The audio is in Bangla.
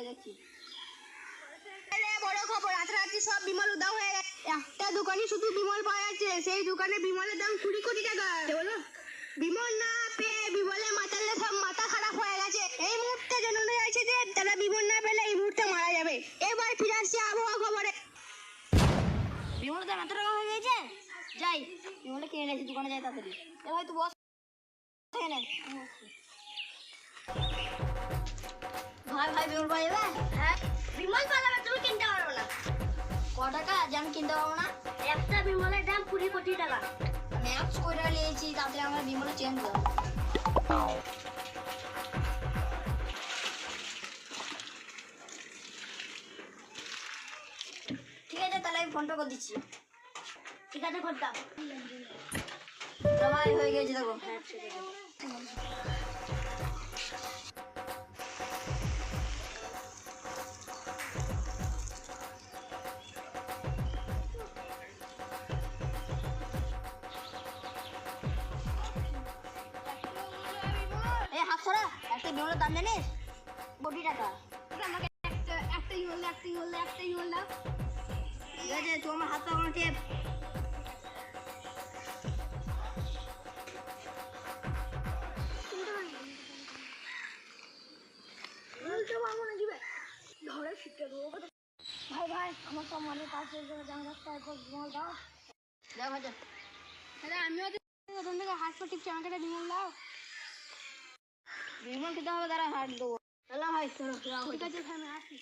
দেখছি। বড় খবর, রাতারাতি সব বিমল উধাও হয়ে গেছে। একটা দোকানে শুধু বিমল পাওয়া যাচ্ছে, সেই দোকানে বিমলের দাম 20 কোটি টাকা। বলো বিমল না পেয়ে বিমলের মাতালে সব মাথা খারাপ হয়ে গেছে। এই মুহূর্তে জানানো যাচ্ছে যে তারা বিমল না পেলে এই মুহূর্তে মারা যাবে। এবার ফিরে আসছে আবহাওয়া খবরে। বিমলের দাম এত টাকা হয়ে গেছে, যাই বিমলটা কিনে নিয়েছি, দোকানে যাই তাড়াতাড়ি। এবার তুই বস। ভাই ভাই বিমল পাওয়া যাবে? হ্যাঁ বিমল পাওয়া, তুমি কিনতে পারবো না। ক টাকা যে আমি কিনতে পারবো না? একটা বিমলের দাম 20 কোটি টাকা। ম্যাপস করে নিয়েছি, তাতে আমার বিমলের চেঞ্জ দাও। ঠিক আছে তাহলে আমি ফোনটা করে দিচ্ছি। ঠিক আছে করতাম। ভাই হয়ে গেছে দেখো। একটা বিমলের দাম জানিস? 20 টাকা। আমাকে একটাই হল, একটাই হল, একটাই হল। ঠিক আছে তোমার হাত পাওয়া টেপ। ভাই ভাই আমার সব মনে পাশে রাস্তায় বিমল দাও। দাও ভাই দাদা, আমিও ওখান থেকে হাত পা টিপছি, আমাকে একটা বিমল দাও। বিমল খেতে হবে, তারা হাট দেবো। ভাই চলো ঠিক আছে, আমি আসি।